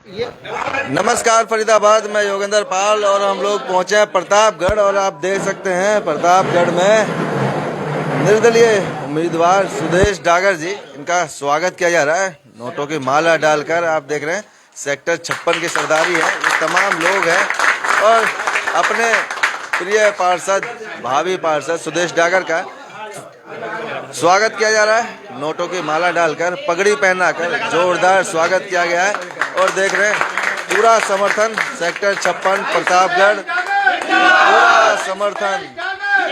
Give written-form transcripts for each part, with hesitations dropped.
नमस्कार फरीदाबाद, मैं योगेंद्र पाल और हम लोग पहुंचे हैं प्रतापगढ़ और आप देख सकते हैं प्रतापगढ़ में निर्दलीय उम्मीदवार सुदेश डागर जी, इनका स्वागत किया जा रहा है नोटों की माला डालकर। आप देख रहे हैं सेक्टर 56 के सरदारी है, ये तमाम लोग हैं और अपने प्रिय पार्षद भावी पार्षद सुदेश डागर का स्वागत किया जा रहा है नोटों की माला डालकर, पगड़ी पहनाकर जोरदार स्वागत किया गया है। और देख रहे हैं पूरा समर्थन सेक्टर 56 प्रतापगढ़, पूरा समर्थन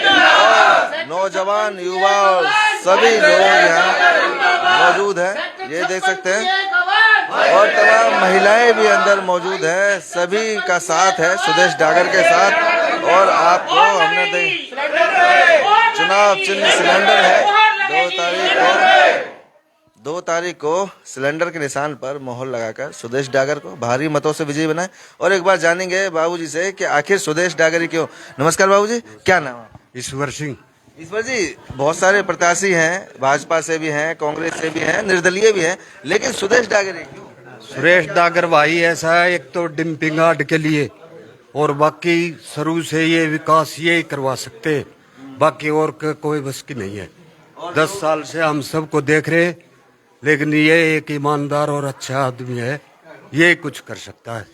और नौजवान युवा और सभी लोग यहाँ मौजूद हैं, ये देख सकते हैं। और तमाम महिलाएं भी अंदर मौजूद हैं, सभी का साथ है सुदेश डागर के साथ। और आपको हमने चुनाव चिन्ह सिलेंडर है, 2 तारीख को सिलेंडर के निशान पर मोहर लगाकर सुदेश डागर को भारी मतों से विजयी बनाए। और एक बार जानेंगे बाबूजी से कि आखिर सुदेश डागर ही क्यों। नमस्कार बाबूजी, क्या नाम है? ईश्वर सिंह। ईश्वर जी, बहुत सारे प्रत्याशी हैं, भाजपा से भी हैं, कांग्रेस से भी हैं, निर्दलीय भी हैं, लेकिन सुदेश डागर ही क्यों? सुरेश डागर भाई ऐसा है, एक तो डंपिंग यार्ड के लिए और बाकी शुरू से ये विकास ये करवा सकते हैं, बाकी और कोई बस की नहीं है। 10 साल से हम सबको देख रहे, लेकिन ये एक ईमानदार और अच्छा आदमी है, ये कुछ कर सकता है।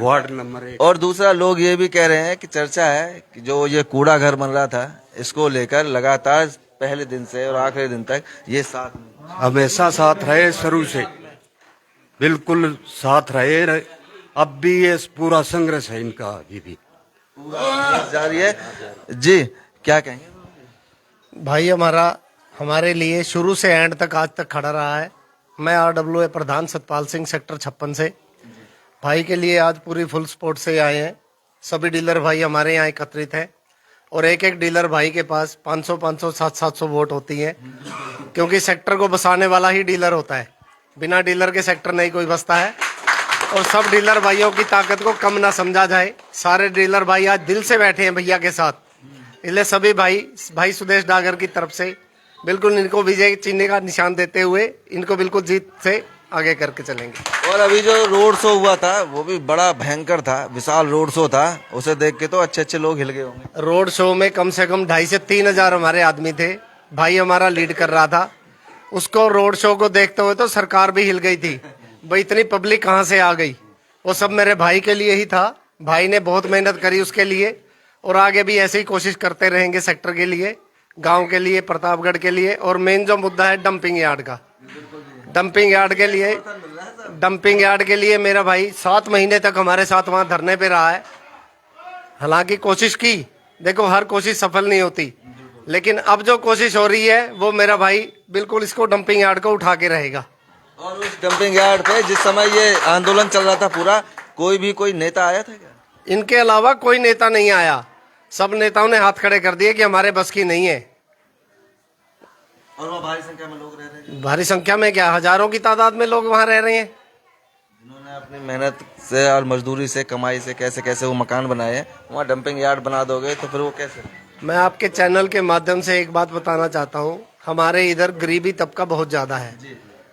Ward number 1। और दूसरा, लोग ये भी कह रहे हैं कि चर्चा है कि जो ये कूड़ा घर बन रहा था, इसको लेकर लगातार पहले दिन से और आखिरी दिन तक ये साथ हमेशा साथ रहे, शुरू से बिल्कुल साथ रहे। अब भी ये पूरा संघर्ष है इनका, अभी भी जारी है। जी, क्या कहेंगे भाई? हमारे लिए शुरू से एंड तक आज तक खड़ा रहा है। मैं RWA प्रधान सतपाल सिंह सेक्टर 56 से भाई के लिए आज पूरी फुल सपोर्ट से आए हैं। सभी डीलर भाई हमारे यहाँ एकत्रित हैं और एक एक डीलर भाई के पास 500-500, 700 वोट होती हैं, क्योंकि सेक्टर को बसाने वाला ही डीलर होता है। बिना डीलर के सेक्टर नहीं कोई बसता है। और सब डीलर भाइयों की ताकत को कम ना समझा जाए। सारे डीलर भाई आज दिल से बैठे हैं भैया के साथ, इसलिए सभी भाई सुदेश डागर की तरफ से बिल्कुल इनको विजय चिन्ह का निशान देते हुए इनको बिल्कुल जीत से आगे करके चलेंगे। और अभी जो रोड शो हुआ था वो भी बड़ा भयंकर था, विशाल रोड शो था, उसे देख के तो अच्छे लोग हिल गए होंगे। रोड शो में कम से कम 2,500 से 3,000 हमारे आदमी थे। भाई हमारा लीड कर रहा था, उसको रोड शो को देखते हुए तो सरकार भी हिल गई थी। भाई इतनी पब्लिक कहाँ से आ गई? वो सब मेरे भाई के लिए ही था। भाई ने बहुत मेहनत करी उसके लिए और आगे भी ऐसे ही कोशिश करते रहेंगे सेक्टर के लिए, गांव के लिए, प्रतापगढ़ के लिए। और मेन जो मुद्दा है डंपिंग यार्ड का, डंपिंग यार्ड के लिए मेरा भाई 7 महीने तक हमारे साथ वहां धरने पे रहा है। हालांकि कोशिश की, देखो हर कोशिश सफल नहीं होती, लेकिन अब जो कोशिश हो रही है वो मेरा भाई बिल्कुल इसको डंपिंग यार्ड को उठा के रहेगा। और उस डंपिंग यार्ड पे जिस समय ये आंदोलन चल रहा था पूरा, कोई नेता आया था क्या? इनके अलावा कोई नेता नहीं आया। सब नेताओं ने हाथ खड़े कर दिए कि हमारे बस की नहीं है। और वहाँ भारी संख्या में लोग रह रहे हैं। भारी संख्या में क्या, हजारों की तादाद में लोग वहाँ रह रहे हैं, जिन्होंने अपनी मेहनत से और मजदूरी से, कमाई से कैसे वो मकान बनाए हैं। वहाँ डंपिंग यार्ड बना दोगे तो फिर वो कैसे? मैं आपके चैनल के माध्यम से एक बात बताना चाहता हूँ। हमारे इधर गरीबी तबका बहुत ज्यादा है।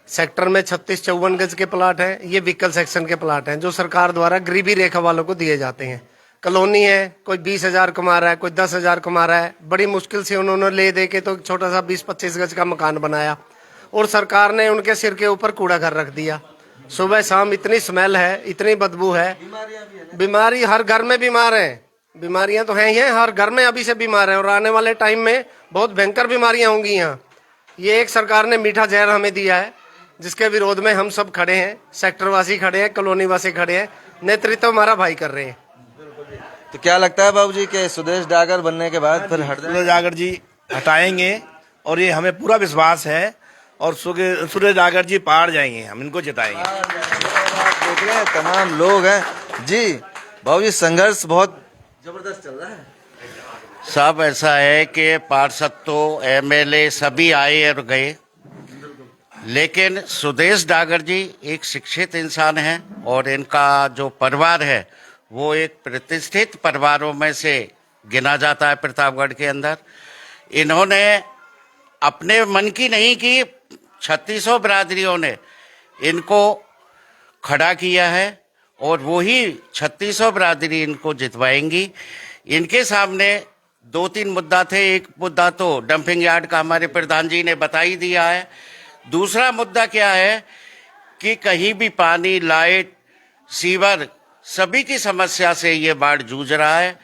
सेक्टर में 36-54 गज के प्लाट हैं, ये व्हीकल सेक्शन के प्लाट हैं जो सरकार द्वारा गरीबी रेखा वालों को दिए जाते हैं। कॉलोनी है, कोई 20,000 कमा रहा है, कोई 10,000 कमा रहा है। बड़ी मुश्किल से उन्होंने ले दे के तो छोटा सा 20-25 गज का मकान बनाया और सरकार ने उनके सिर के ऊपर कूड़ा घर रख दिया। सुबह शाम इतनी स्मेल है, इतनी बदबू है, बीमारी हर घर में बीमार है। बीमारियां तो हैं ही हैं, हर घर में अभी से बीमार है और आने वाले टाइम में बहुत भयंकर बीमारियां होंगी यहाँ। ये एक सरकार ने मीठा जहर हमें दिया है, जिसके विरोध में हम सब खड़े हैं। सेक्टर वासी खड़े हैं, कॉलोनी वासी खड़े हैं, नेतृत्व हमारा भाई कर रहे हैं। तो क्या लगता है बाबूजी कि सुदेश डागर बनने के बाद फिर सुरेश डागर जी हटाएंगे और ये हमें पूरा विश्वास है और सुरेश डागर जी पार जाएंगे, हम इनको जिताएंगे। देख रहे हैं तमाम लोग हैं। जी बाबूजी, संघर्ष बहुत जबरदस्त चल रहा है। सब ऐसा है कि पार्षद तो MLA सभी आए और गए, लेकिन सुदेश डागर जी एक शिक्षित इंसान हैं और इनका जो परिवार है वो एक प्रतिष्ठित परिवारों में से गिना जाता है प्रतापगढ़ के अंदर। इन्होंने अपने मन की नहीं की, 3600 बिरादरियों ने इनको खड़ा किया है और वही 3600 बरादरी इनको जितवाएंगी। इनके सामने 2-3 मुद्दा थे। एक मुद्दा तो डंपिंग यार्ड का हमारे प्रधान जी ने बता ही दिया है। दूसरा मुद्दा क्या है कि कहीं भी पानी, लाइट, सीवर सभी की समस्या से ये वार्ड जूझ रहा है।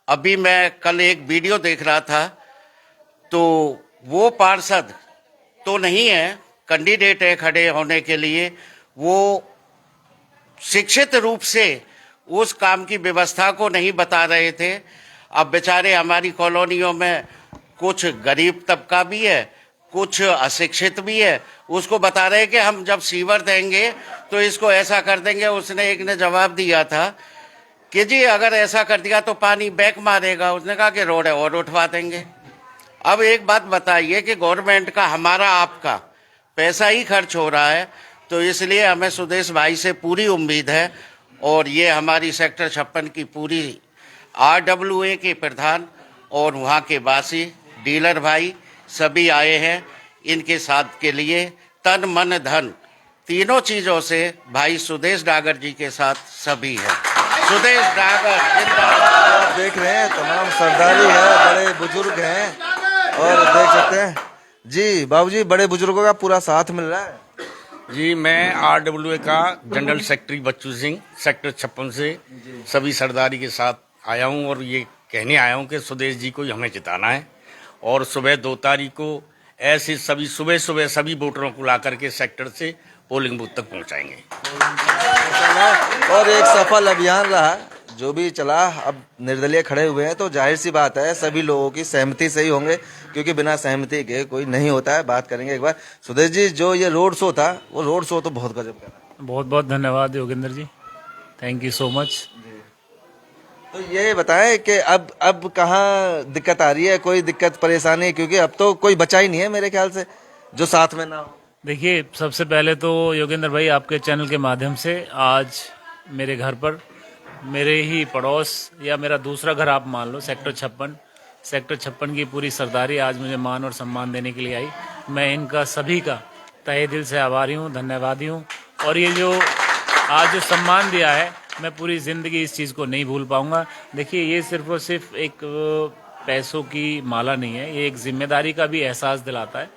अभी मैं कल एक वीडियो देख रहा था, तो वो पार्षद तो नहीं है, कैंडिडेट है खड़े होने के लिए, वो शिक्षित रूप से उस काम की व्यवस्था को नहीं बता रहे थे। अब बेचारे हमारी कॉलोनियों में कुछ गरीब तबका भी है, कुछ अशिक्षित भी है, उसको बता रहे कि हम जब सीवर देंगे तो इसको ऐसा कर देंगे। उसने एक ने जवाब दिया था कि जी अगर ऐसा कर दिया तो पानी बैक मारेगा। उसने कहा कि रोड है और उठवा देंगे। अब एक बात बताइए कि गवर्नमेंट का, हमारा, आपका पैसा ही खर्च हो रहा है, तो इसलिए हमें सुदेश भाई से पूरी उम्मीद है। और ये हमारी सेक्टर 56 की पूरी RWA के प्रधान और वहाँ के वासी, डीलर भाई सभी आए हैं इनके साथ के लिए। तन मन धन तीनों चीजों से भाई सुदेश डागर जी के साथ सभी हैं। सुदेश डागर जिंदाबाद। आप देख रहे हैं तमाम सरदारी है, बड़े बुजुर्ग हैं और देख सकते हैं जी बाबूजी, बड़े बुजुर्गों का पूरा साथ मिल रहा है। जी, मैं RWA का general secretary Bachchu Singh, sector 56 से सभी सरदारी के साथ आया हूं और ये कहने आया हूं कि सुदेश जी को ही हमें जिताना है। और सुबह 2 तारीख को ऐसे सभी सुबह सुबह सभी वोटरों को ला करके सेक्टर से पोलिंग बूथ तक पहुंचाएंगे। और एक सफल अभियान रहा जो भी चला। अब निर्दलीय खड़े हुए हैं तो जाहिर सी बात है सभी लोगों की सहमति से ही होंगे, क्योंकि बिना सहमति के कोई नहीं होता है। बात करेंगे एक बार सुदेश जी, जो ये रोड शो था, वो रोड शो तो बहुत गजब का था। बहुत बहुत धन्यवाद Yogendra ji, thank you so much. तो ये बताएं कि अब कहाँ दिक्कत आ रही है, कोई दिक्कत परेशानी, क्योंकि अब तो कोई बचा ही नहीं है मेरे ख्याल से जो साथ में ना हो। देखिए, सबसे पहले तो योगेंद्र भाई आपके चैनल के माध्यम से आज मेरे घर पर, मेरे ही पड़ोस या मेरा दूसरा घर आप मान लो, सेक्टर 56 की पूरी सरदारी आज मुझे मान और सम्मान देने के लिए आई। मैं इनका सभी का तहे दिल से आभारी हूँ, धन्यवादी हूँ। और ये जो आज जो सम्मान दिया है, मैं पूरी ज़िंदगी इस चीज़ को नहीं भूल पाऊंगा। देखिए, ये सिर्फ और सिर्फ एक पैसों की माला नहीं है, ये एक जिम्मेदारी का भी एहसास दिलाता है।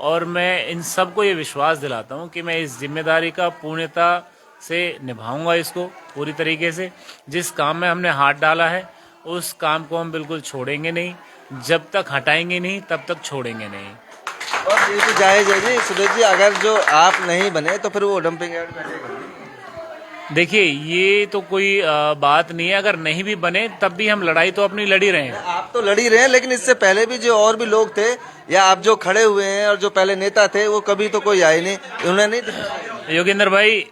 और मैं इन सबको ये विश्वास दिलाता हूँ कि मैं इस जिम्मेदारी का पूर्णता से निभाऊंगा इसको पूरी तरीके से। जिस काम में हमने हाथ डाला है उस काम को हम बिल्कुल छोड़ेंगे नहीं, जब तक हटाएंगे नहीं तब तक छोड़ेंगे नहीं। और ये भी जायज है जी सुदेश जी, अगर जो आप नहीं बने तो फिर वो डंपिंग यार्ड बैठेगा। देखिए, ये तो कोई बात नहीं है, अगर नहीं भी बने तब भी हम लड़ाई तो अपनी लड़ी रहे हैं। आप तो लड़ी रहे हैं, लेकिन इससे पहले भी जो और भी लोग थे या आप जो खड़े हुए हैं और जो पहले नेता थे, वो कभी तो कोई आए नहीं, उन्होंने नहीं। योगेंद्र भाई,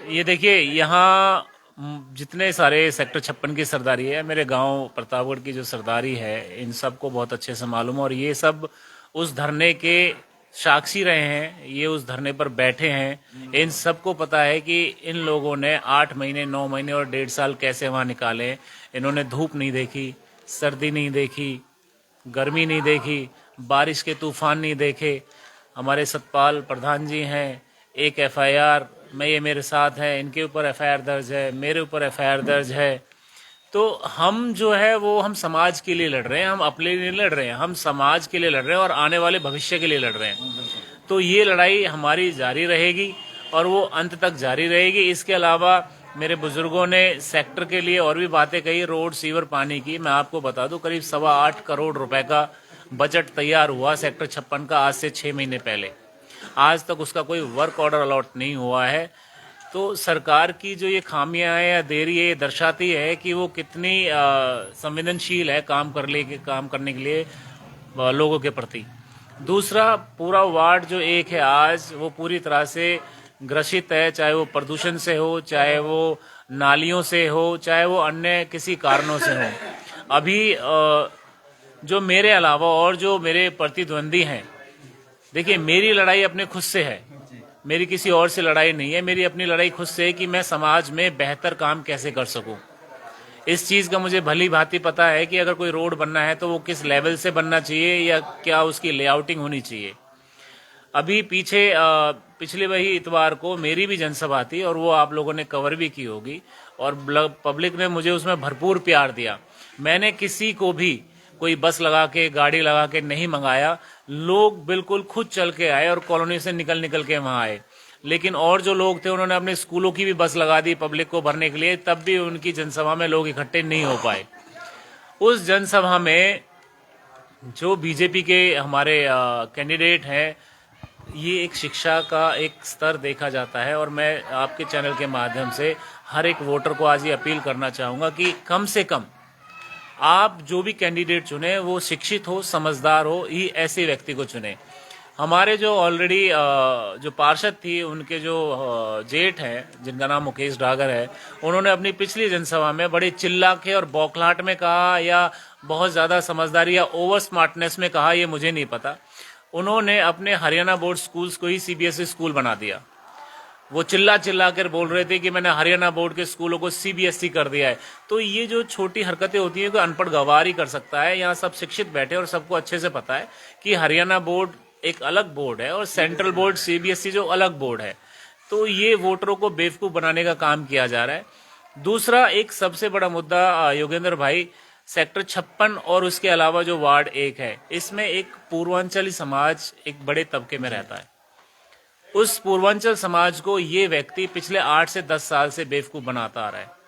ये देखिए, यहाँ जितने सारे सेक्टर 56 की सरदारी है, मेरे गांव प्रतापगढ़ की जो सरदारी है, इन सबको बहुत अच्छे से मालूम है। और ये सब उस धरने के साक्षी रहे हैं, ये उस धरने पर बैठे हैं। इन सबको पता है कि इन लोगों ने 8 महीने, 9 महीने और 1.5 साल कैसे वहाँ निकाले। इन्होंने धूप नहीं देखी, सर्दी नहीं देखी, गर्मी नहीं देखी, बारिश के तूफान नहीं देखे। हमारे सतपाल प्रधान जी हैं, एक FIR में ये मेरे साथ हैं, इनके ऊपर FIR दर्ज है, मेरे ऊपर FIR दर्ज है। तो हम जो है वो हम समाज के लिए लड़ रहे हैं, हम अपने लिए लड़ रहे हैं, हम समाज के लिए लड़ रहे हैं और आने वाले भविष्य के लिए लड़ रहे हैं। तो ये लड़ाई हमारी जारी रहेगी और वो अंत तक जारी रहेगी। इसके अलावा मेरे बुजुर्गों ने सेक्टर के लिए और भी बातें कही, रोड, सीवर, पानी की। मैं आपको बता दूं, करीब 8.25 करोड़ रुपए का बजट तैयार हुआ सेक्टर 56 का आज से 6 महीने पहले। आज तक उसका कोई वर्क ऑर्डर अलॉट नहीं हुआ है। तो सरकार की जो ये खामियां हैं या देरी है, ये दर्शाती है कि वो कितनी संवेदनशील है काम करने के लिए लोगों के प्रति। दूसरा, पूरा वार्ड जो एक है आज, वो पूरी तरह से ग्रसित है, चाहे वो प्रदूषण से हो, चाहे वो नालियों से हो, चाहे वो अन्य किसी कारणों से हो। अभी जो मेरे अलावा और जो मेरे प्रतिद्वंदी हैं, देखिए, मेरी लड़ाई अपने खुद से है, मेरी किसी और से लड़ाई नहीं है। मेरी अपनी लड़ाई खुद से है कि मैं समाज में बेहतर काम कैसे कर सकूं। इस चीज़ का मुझे भली भांति पता है कि अगर कोई रोड बनना है तो वो किस लेवल से बनना चाहिए या क्या उसकी लेआउटिंग होनी चाहिए। अभी पिछले वही इतवार को मेरी भी जनसभा थी और वो आप लोगों ने कवर भी की होगी और पब्लिक ने मुझे उसमें भरपूर प्यार दिया। मैंने किसी को भी कोई बस लगा के गाड़ी लगा के नहीं मंगाया, लोग बिल्कुल खुद चल के आए और कॉलोनी से निकल निकल के वहां आए। लेकिन और जो लोग थे उन्होंने अपने स्कूलों की भी बस लगा दी पब्लिक को भरने के लिए, तब भी उनकी जनसभा में लोग इकट्ठे नहीं हो पाए। उस जनसभा में जो बीजेपी के हमारे कैंडिडेट हैं, ये एक शिक्षा का एक स्तर देखा जाता है और मैं आपके चैनल के माध्यम से हर एक वोटर को आज ये अपील करना चाहूंगा कि कम से कम आप जो भी कैंडिडेट चुने वो शिक्षित हो, समझदार हो, ही ऐसे व्यक्ति को चुने। हमारे जो ऑलरेडी जो पार्षद थी उनके जो जेठ हैं जिनका नाम मुकेश डागर है, उन्होंने अपनी पिछली जनसभा में बड़े चिल्ला के और बौखलाहट में कहा या बहुत ज्यादा समझदारी या ओवर स्मार्टनेस में कहा, ये मुझे नहीं पता। उन्होंने अपने हरियाणा बोर्ड स्कूल्स को ही सीबीएसई स्कूल बना दिया। वो चिल्ला चिल्ला कर बोल रहे थे कि मैंने हरियाणा बोर्ड के स्कूलों को सीबीएसई कर दिया है। तो ये जो छोटी हरकतें होती हैं कोई अनपढ़ गवार ही कर सकता है। यहाँ सब शिक्षित बैठे और सबको अच्छे से पता है कि हरियाणा बोर्ड एक अलग बोर्ड है और सेंट्रल बोर्ड सीबीएसई जो अलग बोर्ड है। तो ये वोटरों को बेवकूफ बनाने का काम किया जा रहा है। दूसरा एक सबसे बड़ा मुद्दा योगेंद्र भाई, सेक्टर 56 और उसके अलावा जो वार्ड 1 है, इसमें एक पूर्वांचली समाज एक बड़े तबके में रहता है। उस पूर्वांचल समाज को ये व्यक्ति पिछले 8 से 10 साल से बेवकूफ बनाता आ रहा है।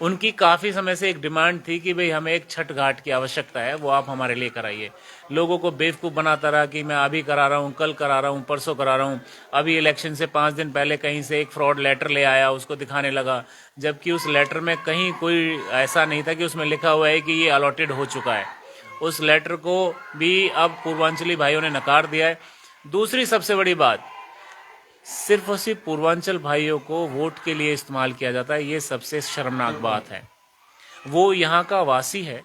उनकी काफी समय से एक डिमांड थी कि भाई हमें एक छठ घाट की आवश्यकता है, वो आप हमारे लिए कराइए। लोगों को बेवकूफ बनाता रहा कि मैं अभी करा रहा हूँ, कल करा रहा हूँ, परसों करा रहा हूँ। अभी इलेक्शन से 5 दिन पहले कहीं से एक फ्रॉड लेटर ले आया, उसको दिखाने लगा, जबकि उस लेटर में कहीं कोई ऐसा नहीं था कि उसमें लिखा हुआ है कि ये अलॉटेड हो चुका है। उस लेटर को भी अब पूर्वांचली भाइयों ने नकार दिया है। दूसरी सबसे बड़ी बात, सिर्फ और सिर्फ पूर्वांचल भाइयों को वोट के लिए इस्तेमाल किया जाता है, ये सबसे शर्मनाक बात है। वो यहाँ का वासी है,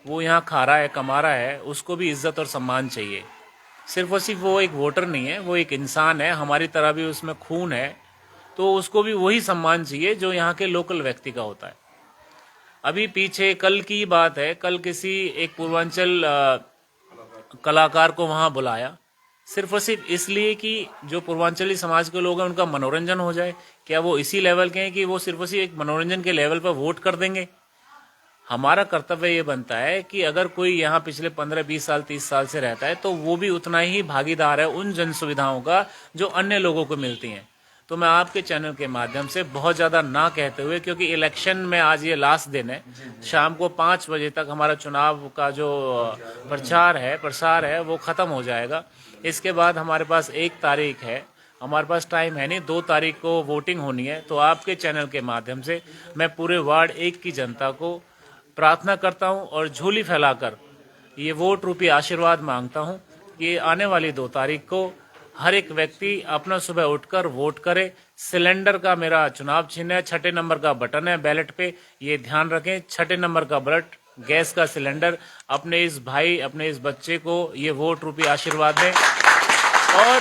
वो यहाँ खा रहा है, कमा रहा है, उसको भी इज्जत और सम्मान चाहिए। सिर्फ और सिर्फ वो एक वोटर नहीं है, वो एक इंसान है, हमारी तरह भी उसमें खून है, तो उसको भी वही सम्मान चाहिए जो यहाँ के लोकल व्यक्ति का होता है। अभी पीछे कल की बात है, कल किसी एक पूर्वांचल कलाकार को वहां बुलाया सिर्फ और सिर्फ इसलिए कि जो पूर्वांचली समाज के लोग हैं उनका मनोरंजन हो जाए। क्या वो इसी लेवल के हैं कि वो सिर्फ और सिर्फ एक मनोरंजन के लेवल पर वोट कर देंगे? हमारा कर्तव्य ये बनता है कि अगर कोई यहाँ पिछले 15-20 साल 30 साल से रहता है तो वो भी उतना ही भागीदार है उन जन सुविधाओं का जो अन्य लोगों को मिलती हैं। तो मैं आपके चैनल के माध्यम से बहुत ज्यादा ना कहते हुए, क्योंकि इलेक्शन में आज ये लास्ट दिन है, शाम को 5 बजे तक हमारा चुनाव का जो प्रसार है वो खत्म हो जाएगा। इसके बाद हमारे पास 1 तारीख है, हमारे पास टाइम है नहीं, 2 तारीख को वोटिंग होनी है। तो आपके चैनल के माध्यम से मैं पूरे वार्ड 1 की जनता को प्रार्थना करता हूं और झोली फैलाकर ये वोट रूपी आशीर्वाद मांगता हूं कि आने वाली 2 तारीख को हर एक व्यक्ति अपना सुबह उठकर वोट करे। सिलेंडर का मेरा चुनाव चिन्ह है, 6 नंबर का बटन है बैलेट पे, ये ध्यान रखें। 6 नंबर का बटन, गैस का सिलेंडर। अपने इस भाई, अपने इस बच्चे को ये वोट रूपी आशीर्वाद दें और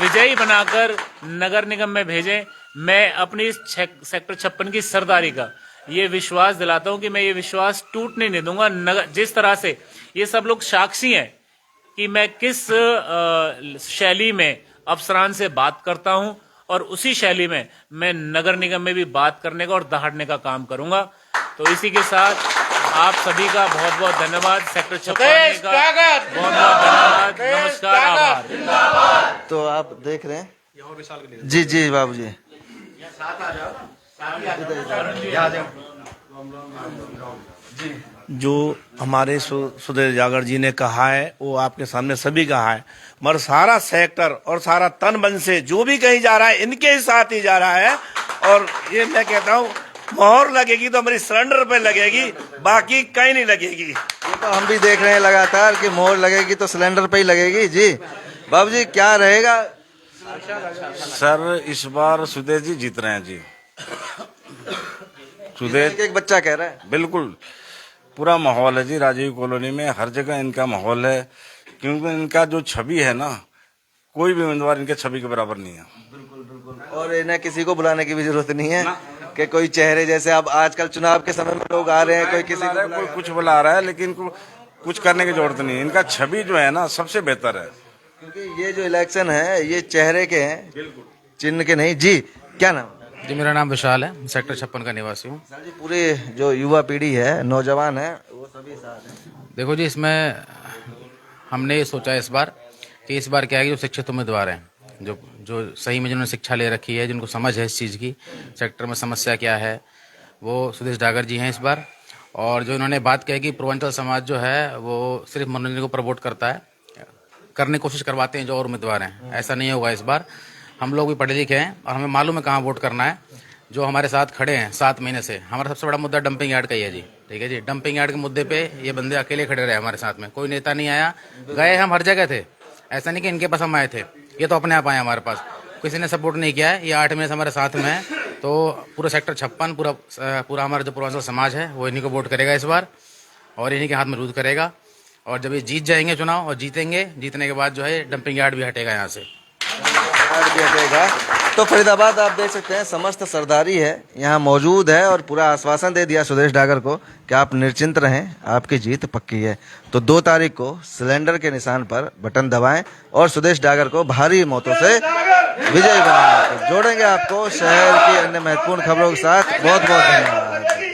विजयी बनाकर नगर निगम में भेजें। मैं अपनी इस सेक्टर 56 की सरदारी का ये विश्वास दिलाता हूं कि मैं ये विश्वास टूटने नहीं दूंगा। जिस तरह से ये सब लोग साक्षी हैं कि मैं किस शैली में अफसरान से बात करता हूं और उसी शैली में मैं नगर निगम में भी बात करने का और दहाड़ने का काम करूंगा। तो इसी के साथ आप सभी का बहुत बहुत धन्यवाद। सेक्टर 56 का बहुत बहुत धन्यवाद। नमस्कार, आभार। तो आप देख रहे हैं जी जी बाबू जी, जो हमारे सुदेश जागर जी ने कहा है वो आपके सामने सभी कहा है, मगर सारा सेक्टर और सारा तन मन से जो भी कहीं जा रहा है इनके ही साथ ही जा रहा है। और ये मैं कहता हूँ मोहर लगेगी तो हमारी सिलेंडर पे लगेगी, बाकी कहीं नहीं लगेगी। ये तो हम भी देख रहे हैं लगातार कि मोहर लगेगी तो सिलेंडर पे ही लगेगी। जी बाबू जी, क्या रहेगा? सर इस बार सुदेश जी जीत रहे हैं जी। सुदेश एक बच्चा कह रहा है। बिल्कुल पूरा माहौल है जी, राजीव कॉलोनी में हर जगह इनका माहौल है, क्योंकि इनका जो छवि है ना, कोई भी उम्मीदवार इनके छवि के बराबर नहीं है। बिल्कुल बिल्कुल। और इन्हें किसी को बुलाने की भी जरूरत नहीं है कि कोई चेहरे जैसे अब आजकल चुनाव के समय में लोग आ रहे हैं, कोई किसी को कोई कुछ बुला रहा है, लेकिन कुछ करने की जरूरत नहीं है। इनका छवि जो है ना सबसे बेहतर है। क्योंकि ये जो इलेक्शन है ये चेहरे के हैं, चिन्ह के नहीं। जी क्या नाम? जी मेरा नाम विशाल है, सेक्टर 56 का निवासी हूँ। सर जी, पूरे जो युवा पीढ़ी है, नौजवान है, वो सभी साथ हैं। देखो जी, इसमें हमने ये सोचा इस बार कि इस बार क्या है कि जो शिक्षित उम्मीदवार हैं, जो जो सही में जिन्होंने शिक्षा ले रखी है, जिनको समझ है इस चीज़ की, सेक्टर में समस्या क्या है, वो सुदेश डागर जी हैं इस बार। और जो इन्होंने बात कही कि पूर्वांचल समाज जो है वो सिर्फ मनोरंजन को प्रमोट करता है, करने की कोशिश करवाते हैं जो और उम्मीदवार हैं, ऐसा नहीं होगा इस बार। हम लोग भी पढ़े लिखे हैं और हमें मालूम है कहाँ वोट करना है। जो हमारे साथ खड़े हैं 7 महीने से, हमारा सबसे बड़ा मुद्दा डंपिंग यार्ड का ही है जी। ठीक है जी, डंपिंग यार्ड के मुद्दे पे ये बंदे अकेले खड़े रहे हमारे साथ में, कोई नेता नहीं आया। गए हम हर जगह थे, ऐसा नहीं कि इनके पास हम आए थे, ये तो अपने आप आए हमारे पास, किसी ने सपोर्ट नहीं किया है। ये 8 महीने से हमारे साथ में है, तो पूरा सेक्टर 56 पूरा हमारा जो पूर्वांचल समाज है वो इन्हीं को वोट करेगा इस बार, और इन्हीं के हाथ में रूद करेगा। और जब ये जीत जाएंगे चुनाव और जीतेंगे, जीतने के बाद जो है डंपिंग यार्ड भी हटेगा यहाँ से, यार्ड भी हटेगा। तो फरीदाबाद आप देख सकते हैं, समस्त सरदारी है यहाँ मौजूद है और पूरा आश्वासन दे दिया सुदेश डागर को कि आप निश्चिंत रहें, आपकी जीत पक्की है। तो 2 तारीख को सिलेंडर के निशान पर बटन दबाएं और सुदेश डागर को भारी मतों से विजयी बनाएं। तो जोड़ेंगे आपको शहर की अन्य महत्वपूर्ण खबरों के साथ। बहुत बहुत धन्यवाद।